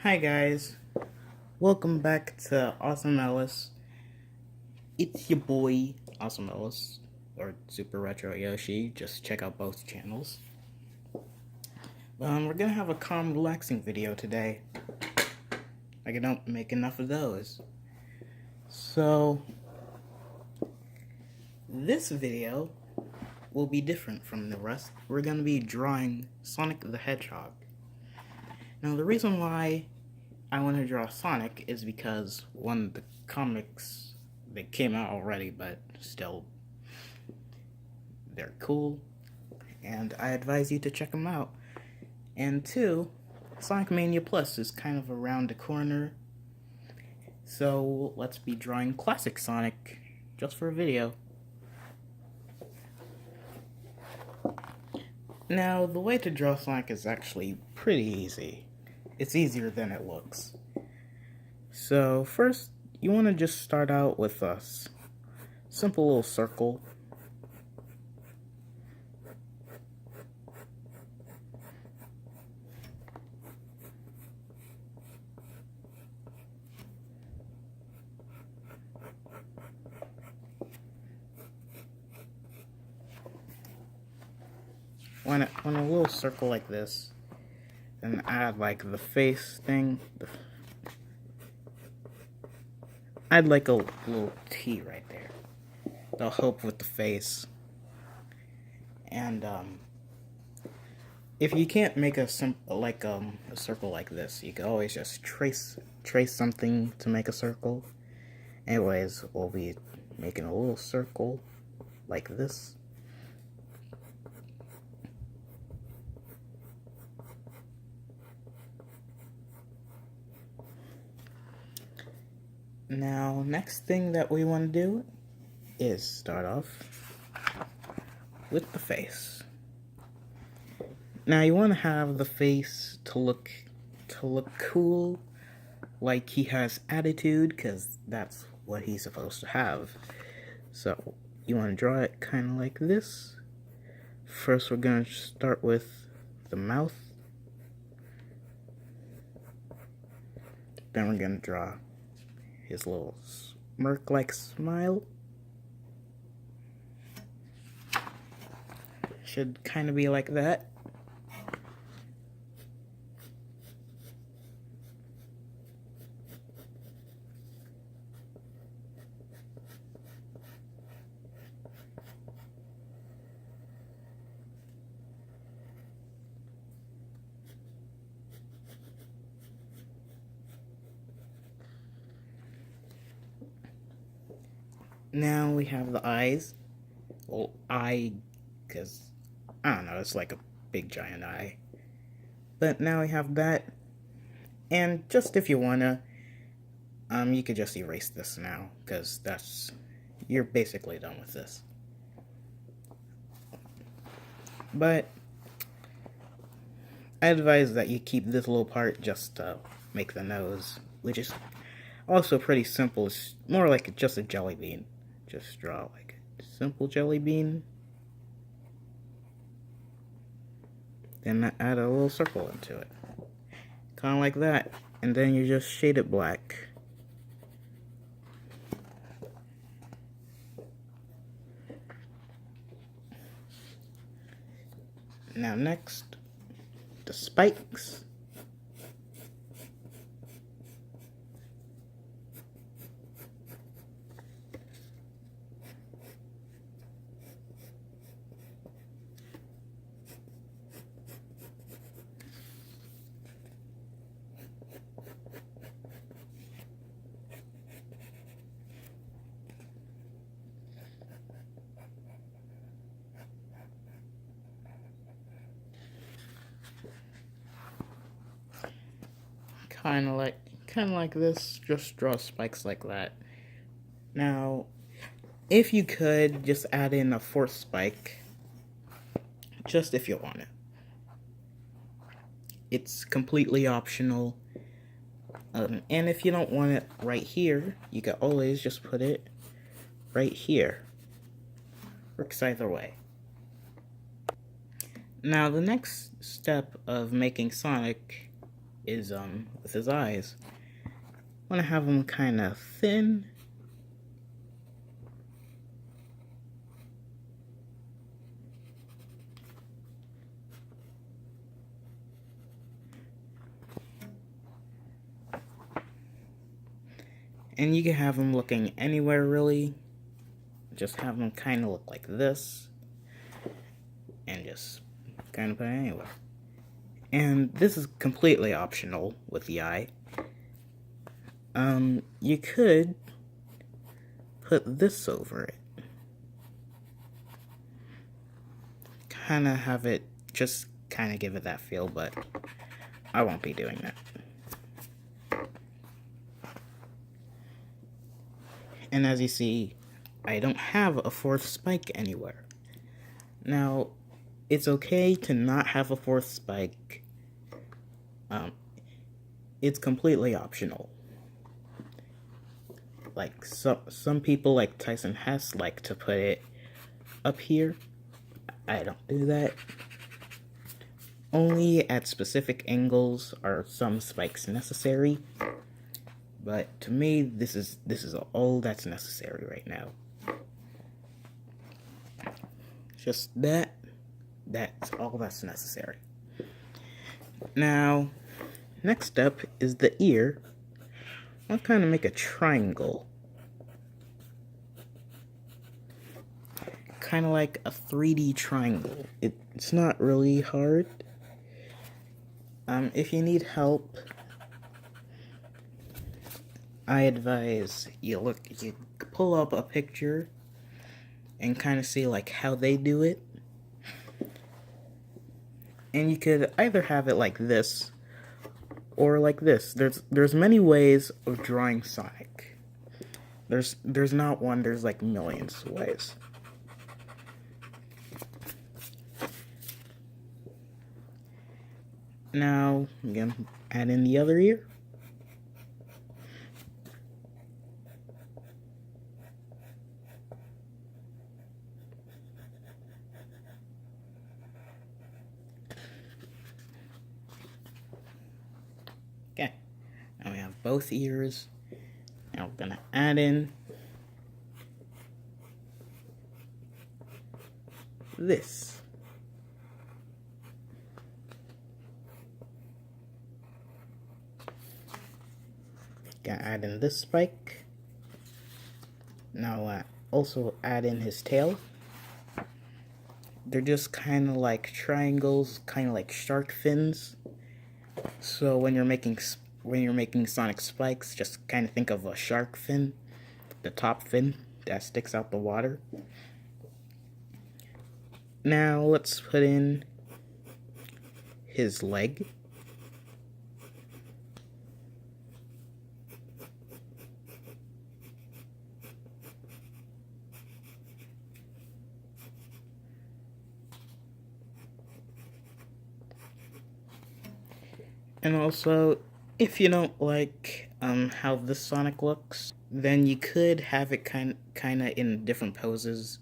Hi guys, welcome back to Awesome Ellis. It's your boy Awesome Ellis, or Super Retro Yoshi. Just check out both channels. We're gonna have a calm, relaxing video today. I don't make enough of those. So this video will be different from the rest. We're gonna be drawing Sonic the Hedgehog. Now the reason why I want to draw Sonic is because one of the comics, they came out already, but still, they're cool, and I advise you to check them out. And two, Sonic Mania Plus is kind of around the corner, so let's be drawing classic Sonic just for a video. Now, the way to draw Sonic is actually pretty easy. It's easier than it looks. So first, you want to just start out with a simple little circle. When a little circle like this, and add like the face thing. I'd like a little T right there. That'll help with the face. And if you can't make a circle like this, you can always just trace something to make a circle. Anyways, we'll be making a little circle like this. Now, next thing that we want to do is start off with the face. Now, you want to have the face to look cool, like he has attitude, because that's what he's supposed to have. So, you want to draw it kind of like this. First, we're going to start with the mouth. Then we're going to draw his little smirk-like smile. Should kind of be like that. Now we have the eyes. Well, because, I don't know, it's like a big giant eye. But now we have that. And just if you wanna, you could just erase this now, because you're basically done with this. But I advise that you keep this little part just to make the nose, which is also pretty simple. It's more like just a jelly bean. Just draw like a simple jelly bean. Then add a little circle into it. Kind of like that. And then you just shade it black. Now next, the spikes. Kind of like this, just draw spikes like that. Now, if you could, just add in a fourth spike, just if you want it. It's completely optional. And if you don't want it right here, you can always just put it right here. Works either way. Now, the next step of making Sonic is with his eyes. Want to have them kind of thin. And you can have them looking anywhere, really. Just have them kind of look like this. And just kind of put it anywhere. And this is completely optional with the eye. You could put this over it. Kind of have it, just kind of give it that feel, but I won't be doing that. And as you see, I don't have a fourth spike anywhere. Now, it's okay to not have a fourth spike. It's completely optional. Like, some people like Tyson Hess like to put it up here. I don't do that. Only at specific angles are some spikes necessary. But to me, this is all that's necessary right now. Just that's all that's necessary. Now, next up is the ear. I'll kind of make a triangle. Kind of like a 3D triangle. It's not really hard. If you need help, I advise you pull up a picture and kind of see like how they do it. And you could either have it like this or like this. There's many ways of drawing Sonic. There's not one, there's like millions of ways. Now I'm gonna add in the other ear. Okay, now we have both ears. Now we're gonna add in this. Gonna add in this spike. Now also add in his tail. They're just kind of like triangles, kind of like shark fins. So when you're making Sonic spikes, just kind of think of a shark fin, the top fin that sticks out the water. Now let's put in his leg. And also, if you don't like how this Sonic looks, then you could have it kind of in different poses.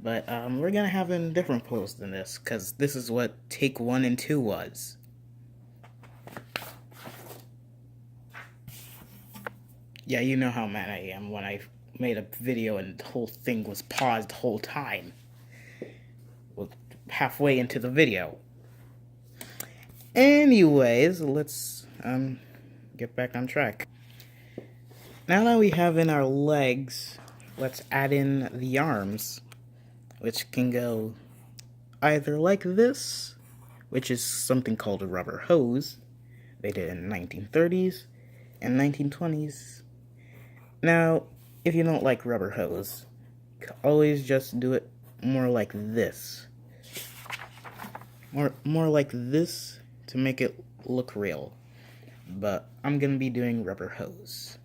But we're gonna have it in different poses than this, because this is what take 1 and 2 was. Yeah, you know how mad I am when I made a video and the whole thing was paused the whole time. Well, halfway into the video. Anyways, let's get back on track. Now that we have in our legs, let's add in the arms, which can go either like this, which is something called a rubber hose. They did it in the 1930s and 1920s. Now, if you don't like rubber hose, you can always just do it more like this. More like this to make it look real. But I'm gonna be doing rubber hose.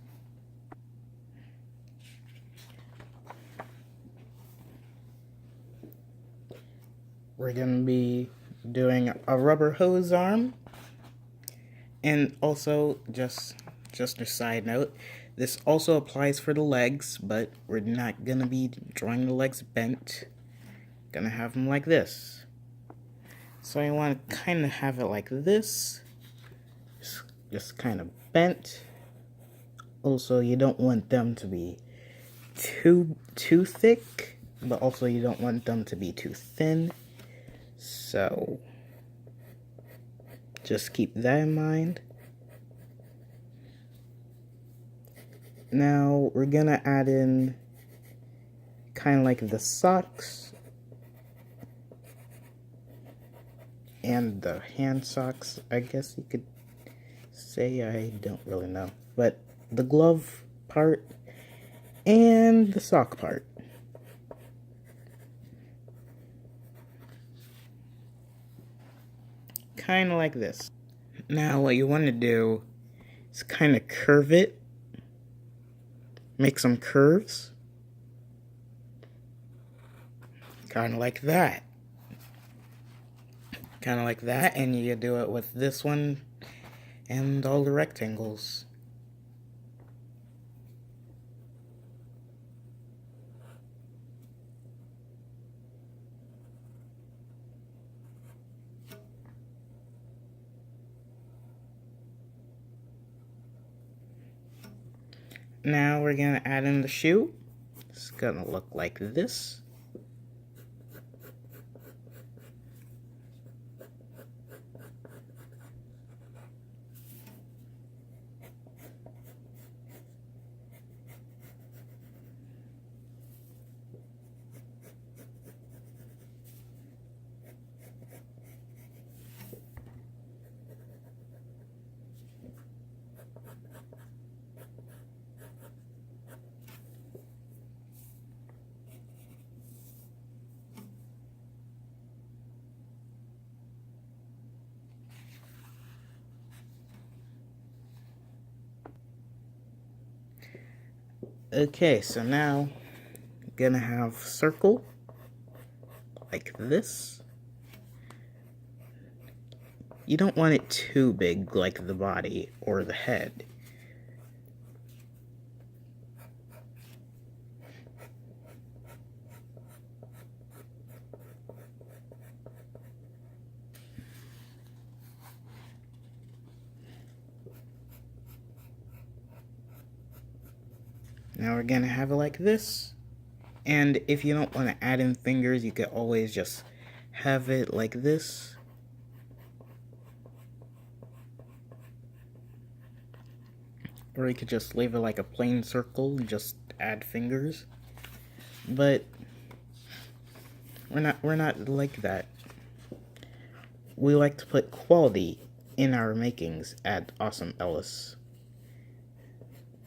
We're gonna be doing a rubber hose arm. And also, just a side note, this also applies for the legs, but we're not gonna be drawing the legs bent. Gonna have them like this. So I want to kind of have it like this. Just just kind of bent. Also, you don't want them to be too thick, but also you don't want them to be too thin. So just keep that in mind. Now we're gonna add in kind of like the socks and the hand socks, I guess you could say. I don't really know, but the glove part and the sock part. Kind of like this. Now what you want to do is kind of curve it, make some curves, kind of like that. Kind of like that, and you do it with this one and all the rectangles. Now we're gonna add in the shoe. It's gonna look like this. Okay, so now I'm gonna have circle like this. You don't want it too big like the body or the head. Now we're gonna have it like this. And if you don't want to add in fingers, you could always just have it like this. Or you could just leave it like a plain circle and just add fingers. But we're not like that. We like to put quality in our makings at Awesome Ellis.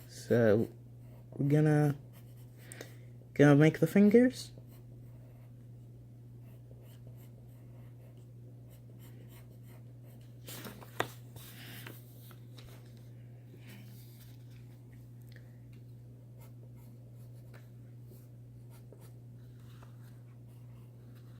So we're gonna make the fingers.